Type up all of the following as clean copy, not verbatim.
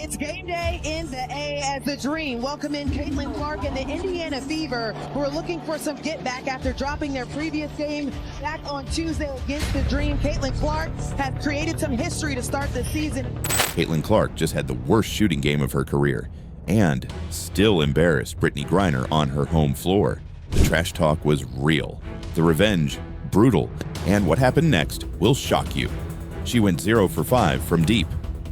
It's game day in the A as the Dream welcome in Caitlin Clark and the Indiana Fever, who are looking for some get back after dropping their previous game back on Tuesday against the Dream. Caitlin Clark has created some history to start the season. Caitlin Clark just had the worst shooting game of her career and still embarrassed Brittney Griner on her home floor. The trash talk was real, the revenge brutal, and what happened next will shock you. She went 0 for 5 from deep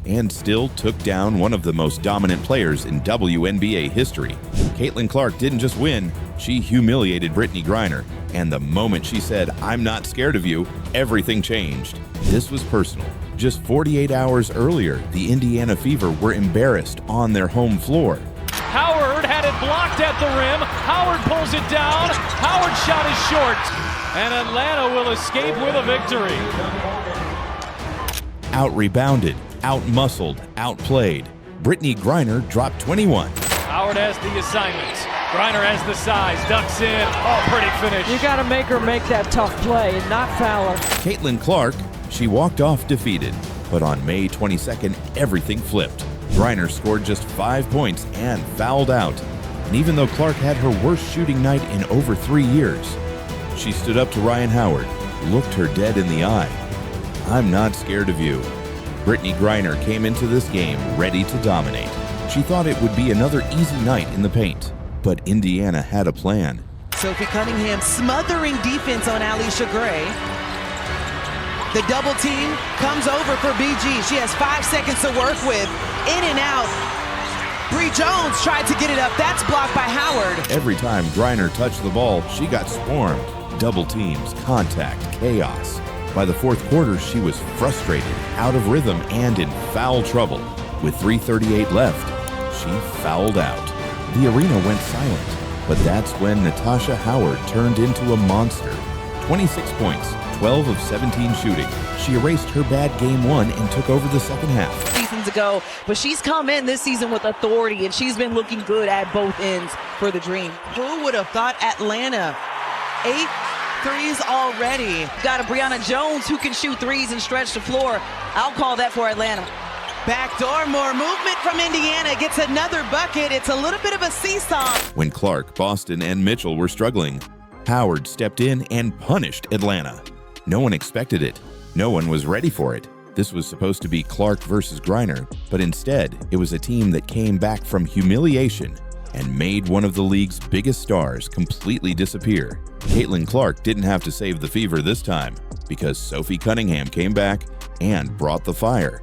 and still took down one of the most dominant players in WNBA history. Caitlin Clark didn't just win, she humiliated Brittney Griner, and the moment she said, "I'm not scared of you," everything changed. This was personal. Just 48 hours earlier, the Indiana Fever were embarrassed on their home floor. Howard had it blocked at the rim. Howard pulls it down. Howard's shot is short. And Atlanta will escape with a victory. Out-rebounded, out-muscled, outplayed. Brittney Griner dropped 21. Howard has the assignment. Griner has the size, ducks in. Oh, pretty finish. You got to make her make that tough play and not foul her. Caitlin Clark, she walked off defeated. But on May 22nd, everything flipped. Griner scored just 5 points and fouled out. And even though Clark had her worst shooting night in over 3 years, she stood up to Ryan Howard, looked her dead in the eye. "I'm not scared of you." Brittney Griner came into this game ready to dominate. She thought it would be another easy night in the paint, but Indiana had a plan. Sophie Cunningham smothering defense on Alicia Gray. The double team comes over for BG. She has 5 seconds to work with. In and out. Bree Jones tried to get it up. That's blocked by Howard. Every time Griner touched the ball, she got swarmed. Double teams, contact, chaos. By the fourth quarter, she was frustrated, out of rhythm, and in foul trouble. With 3:38 left, she fouled out. The arena went silent, but that's when Natasha Howard turned into a monster. 26 points, 12 of 17 shooting. She erased her bad game one and took over the second half. Seasons ago, but she's come in this season with authority, and she's been looking good at both ends for the Dream. Who would have thought Atlanta? 8 threes already. Got a Brianna Jones who can shoot threes and stretch the floor. I'll call that for Atlanta. Backdoor, more movement from Indiana. Gets another bucket. It's a little bit of a seesaw. When Clark, Boston, and Mitchell were struggling, Howard stepped in and punished Atlanta. No one expected it. No one was ready for it. This was supposed to be Clark versus Griner, but instead, it was a team that came back from humiliation and made one of the league's biggest stars completely disappear. Caitlin Clark didn't have to save the Fever this time because Sophie Cunningham came back and brought the fire.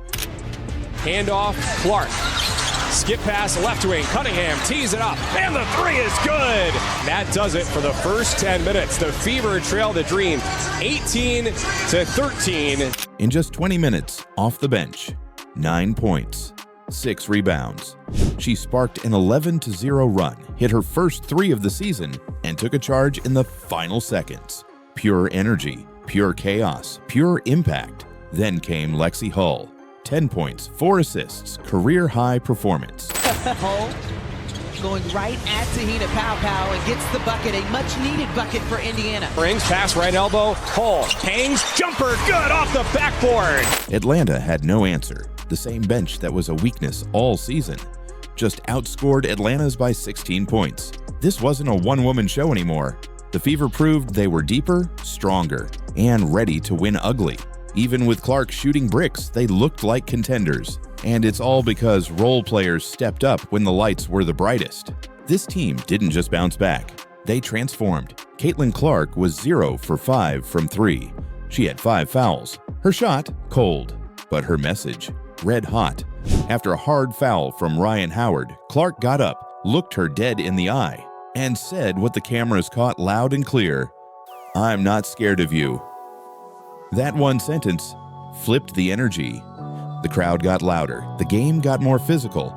Handoff, Clark. Skip pass left wing. Cunningham tees it up, and the three is good. That does it for the first 10 minutes. The Fever trail the Dream 18-13. In just 20 minutes, off the bench, 9 points, 6 rebounds. She sparked an 11-0 run, hit her first 3 of the season, and took a charge in the final seconds. Pure energy, pure chaos, pure impact. Then came Lexie Hull. 10 points, 4 assists, career-high performance. Hull going right at Tahina Pow and gets the bucket, a much-needed bucket for Indiana. Brings pass right elbow, Hull hangs, jumper, good off the backboard. Atlanta had no answer. The same bench that was a weakness all season just outscored Atlanta's by 16 points. This wasn't a one-woman show anymore. The Fever proved they were deeper, stronger, and ready to win ugly. Even with Clark shooting bricks, they looked like contenders. And it's all because role players stepped up when the lights were the brightest. This team didn't just bounce back. They transformed. Caitlin Clark was 0 for 5 from 3. She had 5 fouls. Her shot, cold. But her message, red hot. After a hard foul from Ryan Howard, Clark got up, looked her dead in the eye, and said what the cameras caught loud and clear, "I'm not scared of you." That one sentence flipped the energy. The crowd got louder, the game got more physical,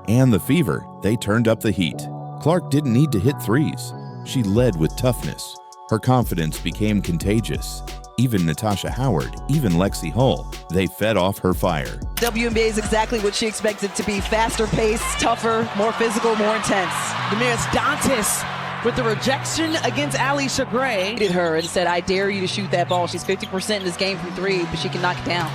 and the Fever, they turned up the heat. Clark didn't need to hit threes. She led with toughness. Her confidence became contagious. Even Natasha Howard, even Lexie Hull, they fed off her fire. WNBA is exactly what she expected to be. Faster paced, tougher, more physical, more intense. Damaris Dantas with the rejection against Alicia Gray. Hit her and said, "I dare you to shoot that ball." She's 50% in this game from 3, but she can knock it down.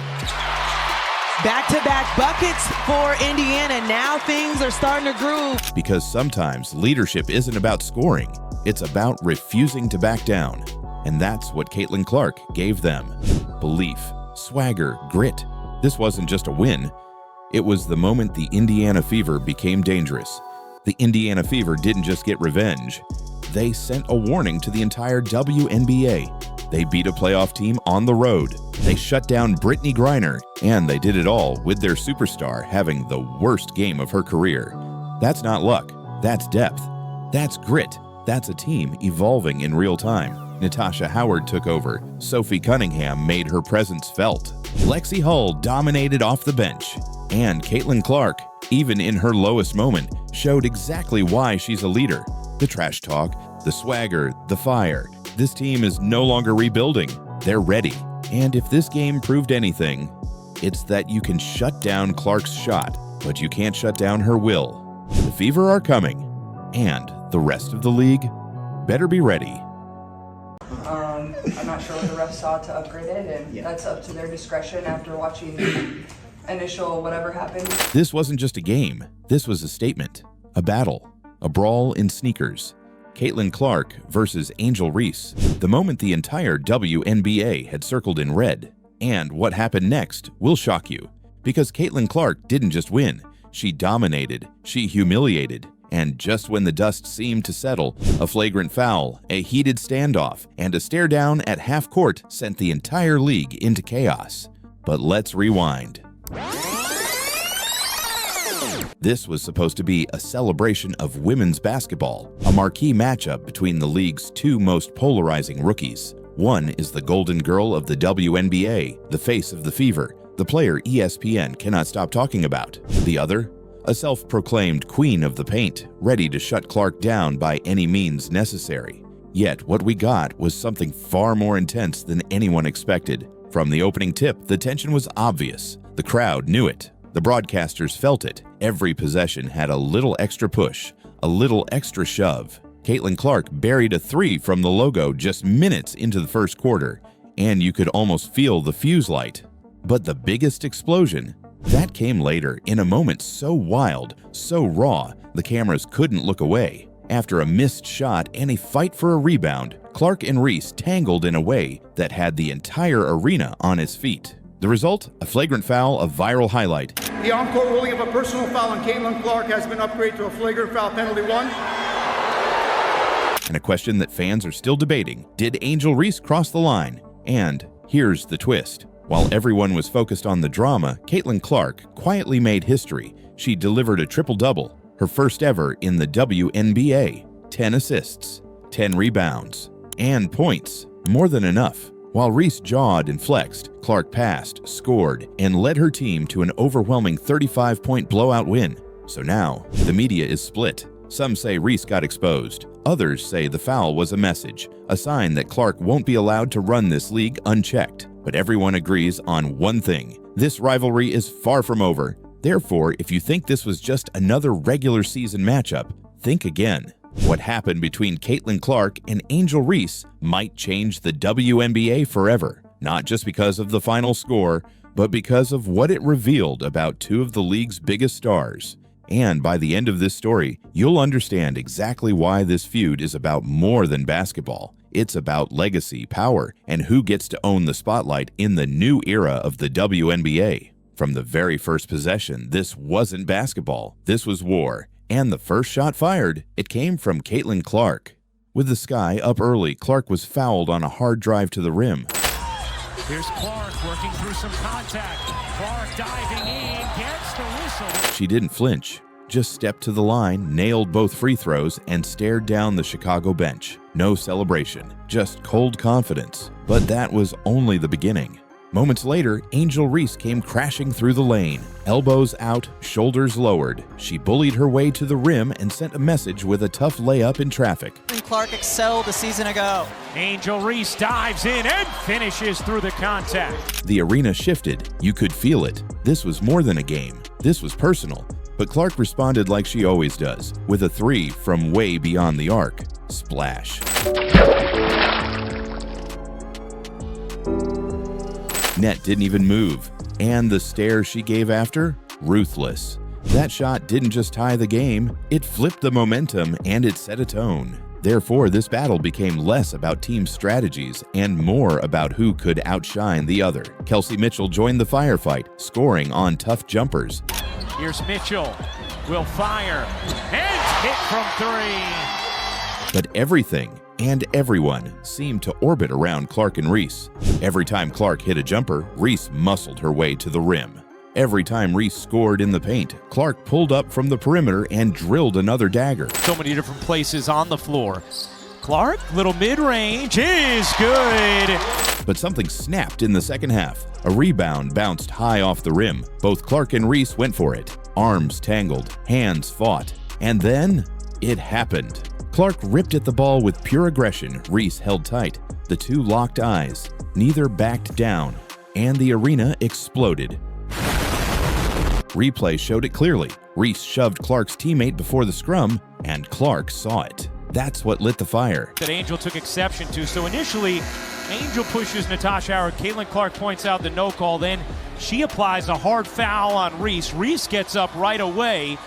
Back-to-back buckets for Indiana. Now things are starting to groove. Because sometimes leadership isn't about scoring, it's about refusing to back down. And that's what Caitlin Clark gave them. Belief, swagger, grit. This wasn't just a win. It was the moment the Indiana Fever became dangerous. The Indiana Fever didn't just get revenge. They sent a warning to the entire WNBA. They beat a playoff team on the road. They shut down Brittney Griner, and they did it all with their superstar having the worst game of her career. That's not luck. That's depth. That's grit. That's a team evolving in real time. Natasha Howard took over. Sophie Cunningham made her presence felt. Lexie Hull dominated off the bench. And Caitlin Clark, even in her lowest moment, showed exactly why she's a leader. The trash talk, the swagger, the fire. This team is no longer rebuilding. They're ready. And if this game proved anything, it's that you can shut down Clark's shot, but you can't shut down her will. The Fever are coming, and the rest of the league better be ready. I'm not sure what the refs saw to upgrade it, and that's up to their discretion after watching the initial whatever happened. This wasn't just a game. This was a statement, a battle, a brawl in sneakers. Caitlin Clark versus Angel Reese, the moment the entire WNBA had circled in red. And what happened next will shock you, because Caitlin Clark didn't just win, she dominated, she humiliated, and just when the dust seemed to settle, a flagrant foul, a heated standoff, and a stare down at half court sent the entire league into chaos. But let's rewind. This was supposed to be a celebration of women's basketball, a marquee matchup between the league's two most polarizing rookies. One is the golden girl of the WNBA, the face of the Fever, the player ESPN cannot stop talking about. The other, a self-proclaimed queen of the paint, ready to shut Clark down by any means necessary. Yet what we got was something far more intense than anyone expected. From the opening tip, the tension was obvious. The crowd knew it. The broadcasters felt it. Every possession had a little extra push, a little extra shove. Caitlin Clark buried a three from the logo just minutes into the first quarter, and you could almost feel the fuse light. But the biggest explosion, that came later in a moment so wild, so raw, the cameras couldn't look away. After a missed shot and a fight for a rebound, Clark and Reese tangled in a way that had the entire arena on its feet. The result? A flagrant foul, a viral highlight. The on-court ruling of a personal foul on Caitlin Clark has been upgraded to a flagrant foul penalty 1. And a question that fans are still debating. Did Angel Reese cross the line? And here's the twist. While everyone was focused on the drama, Caitlin Clark quietly made history. She delivered a triple-double, her first ever in the WNBA. 10 assists, 10 rebounds, and points. More than enough. While Reese jawed and flexed, Clark passed, scored, and led her team to an overwhelming 35-point blowout win. So now, the media is split. Some say Reese got exposed. Others say the foul was a message, a sign that Clark won't be allowed to run this league unchecked. But everyone agrees on one thing. This rivalry is far from over. Therefore, if you think this was just another regular season matchup, think again. What happened between Caitlin Clark and Angel Reese might change the WNBA forever, not just because of the final score, but because of what it revealed about two of the league's biggest stars. And by the end of this story, you'll understand exactly why this feud is about more than basketball. It's about legacy, power, and who gets to own the spotlight in the new era of the WNBA. From the very first possession, this wasn't basketball. This was war. And the first shot fired, it came from Caitlin Clark. With the sky up early, Clark was fouled on a hard drive to the rim. Here's Clark working through some contact. Clark diving in, gets the whistle. She didn't flinch, just stepped to the line, nailed both free throws, and stared down the Chicago bench. No celebration, just cold confidence. But that was only the beginning. Moments later, Angel Reese came crashing through the lane. Elbows out, shoulders lowered. She bullied her way to the rim and sent a message with a tough layup in traffic. Clark excelled a season ago. Angel Reese dives in and finishes through the contact. The arena shifted. You could feel it. This was more than a game. This was personal. But Clark responded like she always does, with a three from way beyond the arc. Splash. Net didn't even move. And the stare she gave after? Ruthless. That shot didn't just tie the game, it flipped the momentum and it set a tone. Therefore, this battle became less about team strategies and more about who could outshine the other. Kelsey Mitchell joined the firefight, scoring on tough jumpers. Here's Mitchell, will fire, and hit from three. But everything and everyone seemed to orbit around Clark and Reese. Every time Clark hit a jumper, Reese muscled her way to the rim. Every time Reese scored in the paint, Clark pulled up from the perimeter and drilled another dagger. So many different places on the floor. Clark, little mid-range, is good. But something snapped in the second half. A rebound bounced high off the rim. Both Clark and Reese went for it. Arms tangled, hands fought. And then, it happened. Clark ripped at the ball with pure aggression. Reese held tight. The two locked eyes. Neither backed down. And the arena exploded. Replay showed it clearly. Reese shoved Clark's teammate before the scrum, and Clark saw it. That's what lit the fire. That Angel took exception to. So initially, Angel pushes Natasha Howard. Caitlin Clark points out the no call. Then she applies a hard foul on Reese. Reese gets up right away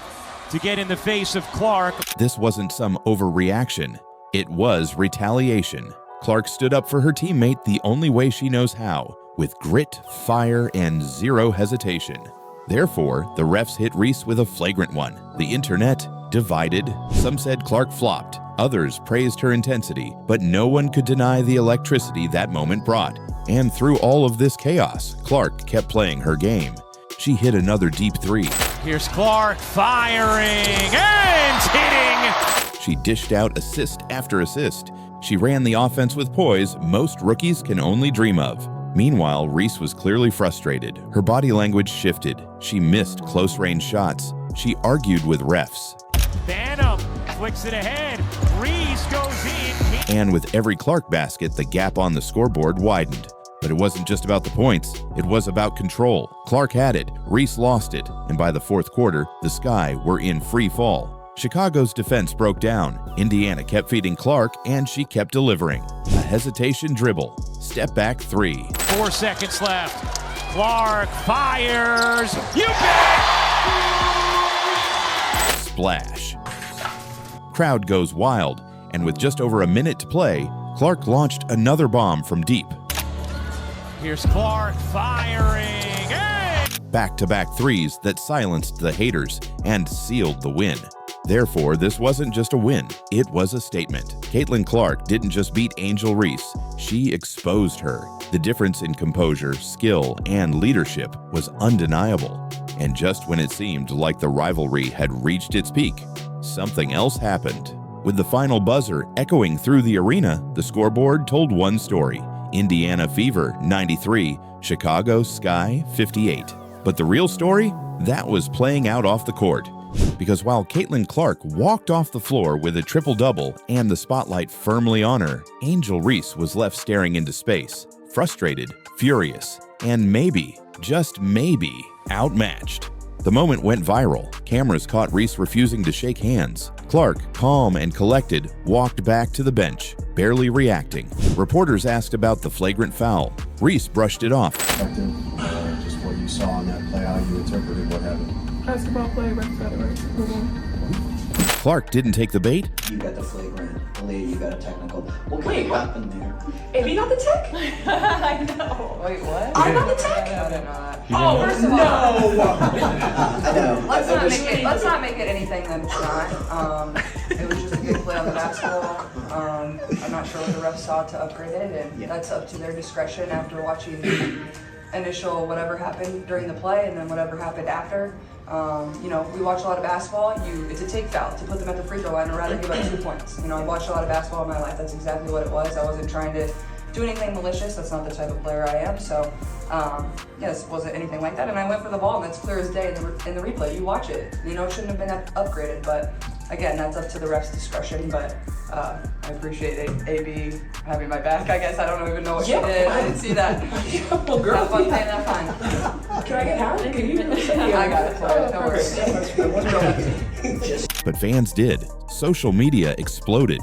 to get in the face of Clark. This wasn't some overreaction. It was retaliation. Clark stood up for her teammate the only way she knows how, with grit, fire, and zero hesitation. Therefore, the refs hit Reese with a flagrant one. The internet divided. Some said Clark flopped. Others praised her intensity, but no one could deny the electricity that moment brought. And through all of this chaos, Clark kept playing her game. She hit another deep three. Here's Clark firing and hitting. She dished out assist after assist. She ran the offense with poise most rookies can only dream of. Meanwhile, Reese was clearly frustrated. Her body language shifted. She missed close-range shots. She argued with refs. Banham flicks it ahead. Reese goes in. And with every Clark basket, the gap on the scoreboard widened. But it wasn't just about the points. It was about control. Clark had it. Reese lost it. And by the fourth quarter, the Sky were in free fall. Chicago's defense broke down. Indiana kept feeding Clark, and she kept delivering. A hesitation dribble. Step back three. 4 seconds left. Clark fires. You bet! Splash. Crowd goes wild, and with just over a minute to play, Clark launched another bomb from deep. Here's Clark firing. Back-to-back threes that silenced the haters and sealed the win. Therefore, this wasn't just a win, it was a statement. Caitlin Clark didn't just beat Angel Reese, she exposed her. The difference in composure, skill, and leadership was undeniable. And just when it seemed like the rivalry had reached its peak, something else happened. With the final buzzer echoing through the arena, the scoreboard told one story. Indiana Fever, 93, Chicago Sky, 58. But the real story? That was playing out off the court. Because while Caitlin Clark walked off the floor with a triple-double and the spotlight firmly on her, Angel Reese was left staring into space, frustrated, furious, and maybe, just maybe, outmatched. The moment went viral. Cameras caught Reese refusing to shake hands. Clark, calm and collected, walked back to the bench, barely reacting. Reporters asked about the flagrant foul. Reese brushed it off. Just what you saw on that play, how you interpreted what happened. Basketball play, ref federation. Clark didn't take the bait. You got the flagrant, Aaliyah, you got a technical. What could have happened there? Amy got the tech? I know. Wait, what? I got the tech? I didn't know that. Oh, first of all. I know. Let's not make it anything that it's not. It was just a good play on the basketball. I'm not sure what the refs saw to upgrade it, and that's up to their discretion after watching the initial whatever happened during the play and then whatever happened after. We watch a lot of basketball. It's a take foul to put them at the free throw line or rather give up 2 points. I watched a lot of basketball in my life. That's exactly what it was. I wasn't trying to do anything malicious. That's not the type of player I am. So, this wasn't anything like that. And I went for the ball, and that's clear as day in the replay. You watch it. It shouldn't have been upgraded, but again, that's up to the ref's discretion. But I appreciate AB having my back. I guess I don't even know what she did. I didn't see that. Well, girl, have fun paying that fine. Can I get Howard? Can you? I got it. Don't worry. But fans did. Social media exploded.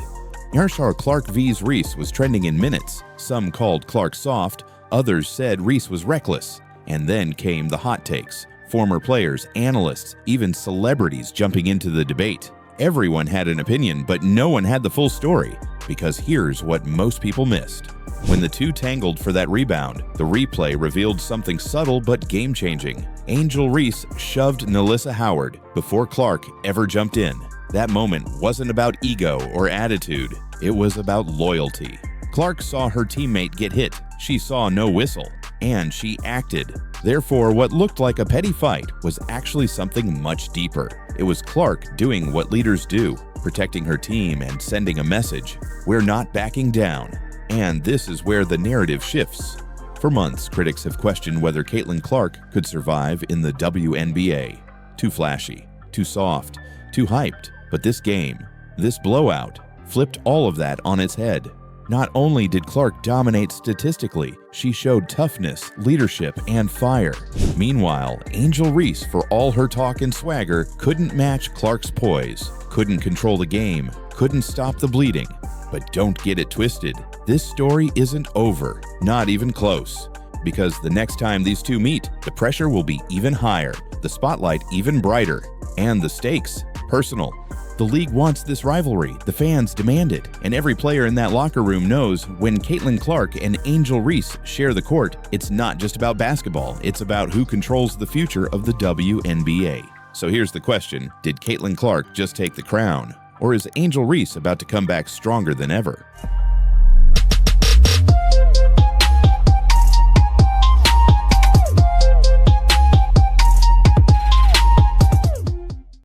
Yashar Clark vs. Reese was trending in minutes. Some called Clark soft, others said Reese was reckless. And then came the hot takes. Former players, analysts, even celebrities jumping into the debate. Everyone had an opinion, but no one had the full story, because here's what most people missed. When the two tangled for that rebound, the replay revealed something subtle but game-changing. Angel Reese shoved Natasha Howard before Clark ever jumped in. That moment wasn't about ego or attitude. It was about loyalty. Clark saw her teammate get hit. She saw no whistle, and she acted. Therefore, what looked like a petty fight was actually something much deeper. It was Clark doing what leaders do, protecting her team and sending a message. We're not backing down. And this is where the narrative shifts. For months, critics have questioned whether Caitlin Clark could survive in the WNBA. Too flashy, too soft, too hyped. But this game, this blowout, flipped all of that on its head. Not only did Clark dominate statistically, she showed toughness, leadership, and fire. Meanwhile, Angel Reese, for all her talk and swagger, couldn't match Clark's poise, couldn't control the game, couldn't stop the bleeding. But don't get it twisted. This story isn't over, not even close. Because the next time these two meet, the pressure will be even higher, the spotlight even brighter, and the stakes personal. The league wants this rivalry, the fans demand it, and every player in that locker room knows when Caitlin Clark and Angel Reese share the court, it's not just about basketball, it's about who controls the future of the WNBA. So here's the question, did Caitlin Clark just take the crown? Or is Angel Reese about to come back stronger than ever?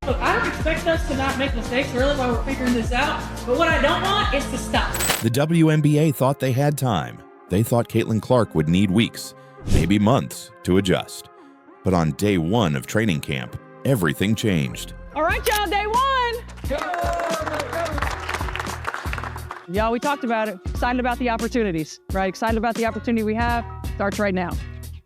Look, I don't expect us to not make mistakes really while we're figuring this out, but what I don't want is to stop. The WNBA thought they had time. They thought Caitlin Clark would need weeks, maybe months, to adjust. But on day one of training camp, everything changed. All right, y'all, day one. Y'all, we talked about it. Excited about the opportunities, right? Excited about the opportunity we have. Starts right now.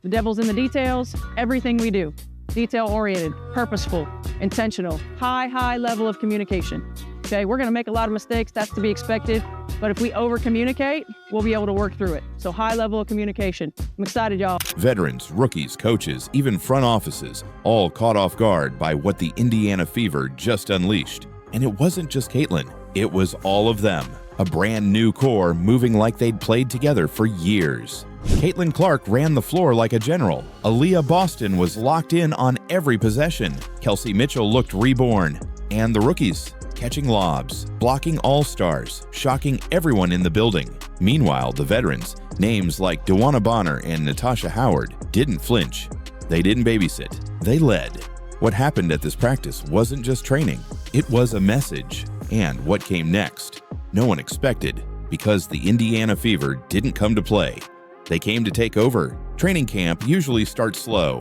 The devil's in the details. Everything we do. Detail-oriented, purposeful, intentional, high level of communication. Okay, we're gonna make a lot of mistakes. That's to be expected. But if we over-communicate, we'll be able to work through it. So high level of communication. I'm excited, y'all. Veterans, rookies, coaches, even front offices, all caught off guard by what the Indiana Fever just unleashed. And it wasn't just Caitlin, it was all of them. A brand new core moving like they'd played together for years. Caitlin Clark ran the floor like a general. Aaliyah Boston was locked in on every possession. Kelsey Mitchell looked reborn. And the rookies, catching lobs, blocking all-stars, shocking everyone in the building. Meanwhile, the veterans, names like DeWanna Bonner and Natasha Howard, didn't flinch. They didn't babysit. They led. What happened at this practice wasn't just training. It was a message. And what came next? No one expected, because the Indiana Fever didn't come to play. They came to take over. Training camp usually starts slow.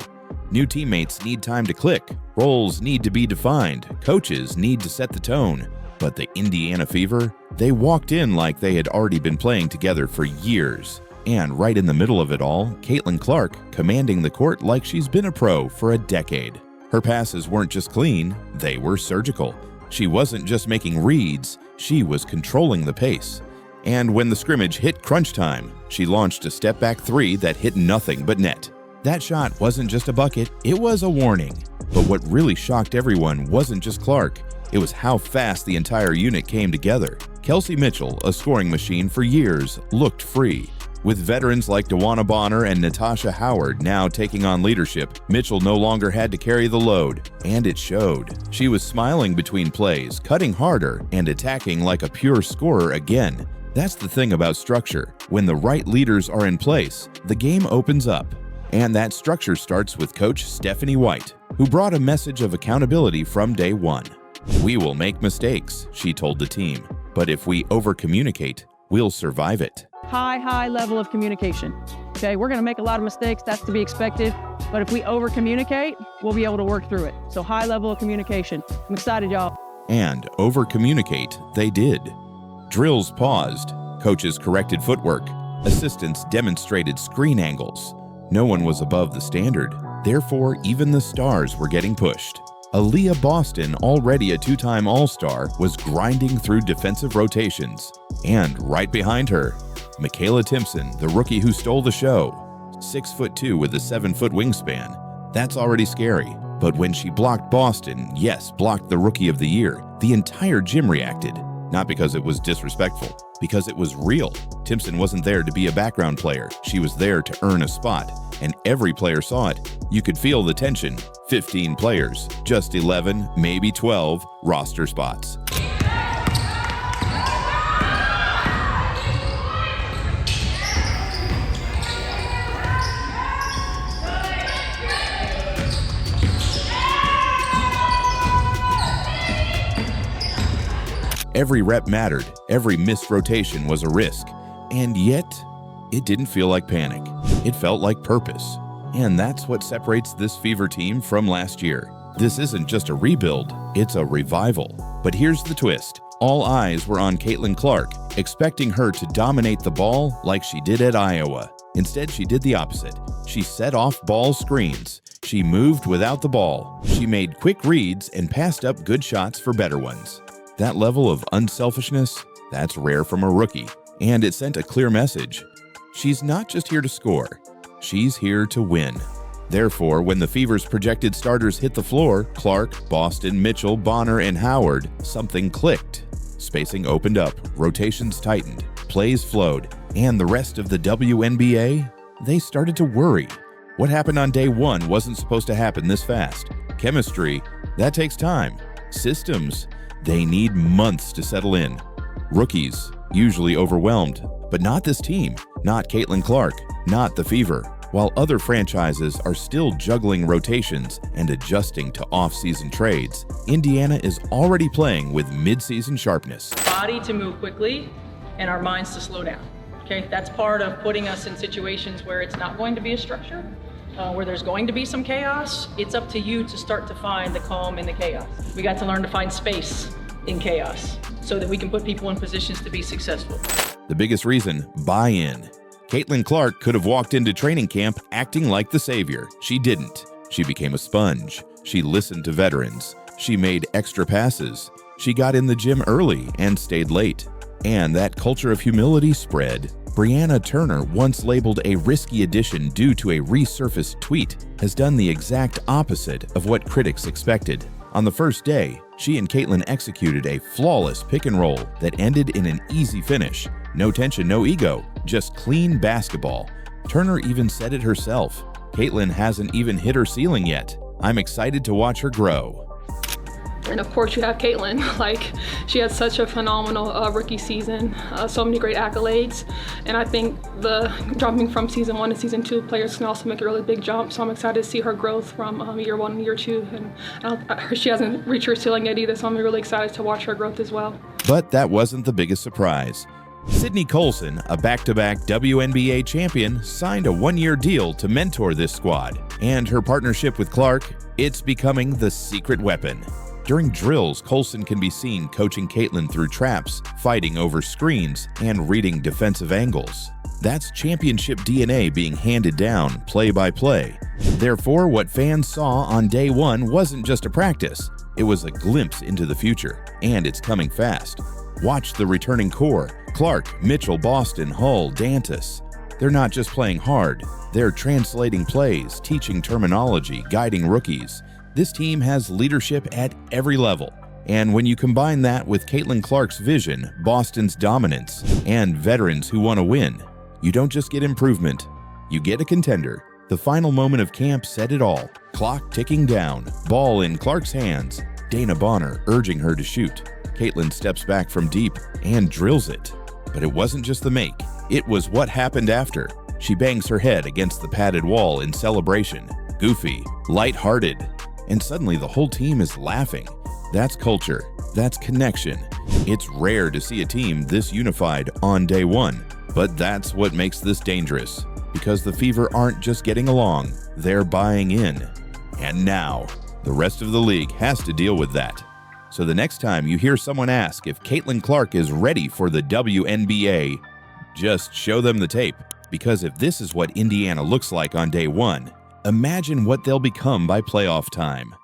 New teammates need time to click. Roles need to be defined. Coaches need to set the tone. But the Indiana Fever, they walked in like they had already been playing together for years. And right in the middle of it all, Caitlin Clark commanding the court like she's been a pro for a decade. Her passes weren't just clean, they were surgical. She wasn't just making reads, she was controlling the pace. And when the scrimmage hit crunch time, she launched a step-back three that hit nothing but net. That shot wasn't just a bucket, it was a warning. But what really shocked everyone wasn't just Clark, it was how fast the entire unit came together. Kelsey Mitchell, a scoring machine for years, looked free. With veterans like DeWanna Bonner and Natasha Howard now taking on leadership, Mitchell no longer had to carry the load, and it showed. She was smiling between plays, cutting harder, and attacking like a pure scorer again. That's the thing about structure. When the right leaders are in place, the game opens up. And that structure starts with Coach Stephanie White, who brought a message of accountability from day one. "We will make mistakes," she told the team, "but if we over-communicate, we'll survive it." High level of communication. Okay, we're gonna make a lot of mistakes. That's to be expected. But if we over-communicate, we'll be able to work through it. So high level of communication. I'm excited, y'all. And over-communicate they did. Drills paused, coaches corrected footwork, assistants demonstrated screen angles. No one was above the standard, therefore even the stars were getting pushed. Aaliyah Boston, already a two-time All-Star, was grinding through defensive rotations. And right behind her, Michaela Timpson, the rookie who stole the show. 6'2" with a 7-foot wingspan. That's already scary. But when she blocked Boston, yes, blocked the Rookie of the Year, the entire gym reacted. Not because it was disrespectful, because it was real. Timpson wasn't there to be a background player. She was there to earn a spot, and every player saw it. You could feel the tension. 15 players, just 11, maybe 12 roster spots. Every rep mattered, every missed rotation was a risk, and yet, it didn't feel like panic. It felt like purpose. And that's what separates this Fever team from last year. This isn't just a rebuild, it's a revival. But here's the twist. All eyes were on Caitlin Clark, expecting her to dominate the ball like she did at Iowa. Instead, she did the opposite. She set off ball screens. She moved without the ball. She made quick reads and passed up good shots for better ones. That level of unselfishness, that's rare from a rookie. And it sent a clear message. She's not just here to score, she's here to win. Therefore, when the Fever's projected starters hit the floor, Clark, Boston, Mitchell, Bonner, and Howard, something clicked. Spacing opened up, rotations tightened, plays flowed, and the rest of the WNBA, they started to worry. What happened on day one wasn't supposed to happen this fast. Chemistry, that takes time. Systems, they need months to settle in. Rookies, usually overwhelmed, but not this team, not Caitlin Clark, not the Fever. While other franchises are still juggling rotations and adjusting to off-season trades, Indiana is already playing with mid-season sharpness. Body to move quickly and our minds to slow down. Okay, that's part of putting us in situations where it's not going to be a structure, where there's going to be some chaos. It's up to you to start to find the calm in the chaos. We got to learn to find space in chaos so that we can put people in positions to be successful. The biggest reason, buy-in. Caitlin Clark could have walked into training camp acting like the savior. She didn't. She became a sponge. She listened to veterans. She made extra passes. She got in the gym early and stayed late. And that culture of humility spread. Brianna Turner, once labeled a risky addition due to a resurfaced tweet, has done the exact opposite of what critics expected. On the first day, she and Caitlin executed a flawless pick and roll that ended in an easy finish. No tension, no ego, just clean basketball. Turner even said it herself. Caitlin hasn't even hit her ceiling yet. I'm excited to watch her grow. And of course you have Caitlin, she had such a phenomenal rookie season, so many great accolades. And I think the jumping from season 1 to season 2, players can also make a really big jump. So I'm excited to see her growth from year 1 and year 2. And she hasn't reached her ceiling yet either, so I'm really excited to watch her growth as well. But that wasn't the biggest surprise. Sydney Colson, a back-to-back WNBA champion, signed a 1-year deal to mentor this squad. And her partnership with Clark, it's becoming the secret weapon. During drills, Colson can be seen coaching Caitlin through traps, fighting over screens, and reading defensive angles. That's championship DNA being handed down play by play. Therefore, what fans saw on day 1 wasn't just a practice. It was a glimpse into the future, and it's coming fast. Watch the returning core: Clark, Mitchell, Boston, Hull, Dantas. They're not just playing hard, they're translating plays, teaching terminology, guiding rookies. This team has leadership at every level. And when you combine that with Caitlin Clark's vision, Boston's dominance, and veterans who want to win, you don't just get improvement, you get a contender. The final moment of camp said it all. Clock ticking down, ball in Clark's hands, Dana Bonner urging her to shoot. Caitlin steps back from deep and drills it. But it wasn't just the make, it was what happened after. She bangs her head against the padded wall in celebration. Goofy, lighthearted, and suddenly the whole team is laughing. That's culture, that's connection. It's rare to see a team this unified on day 1, but that's what makes this dangerous, because the Fever aren't just getting along, they're buying in. And now, the rest of the league has to deal with that. So the next time you hear someone ask if Caitlin Clark is ready for the WNBA, just show them the tape, because if this is what Indiana looks like on day 1, imagine what they'll become by playoff time.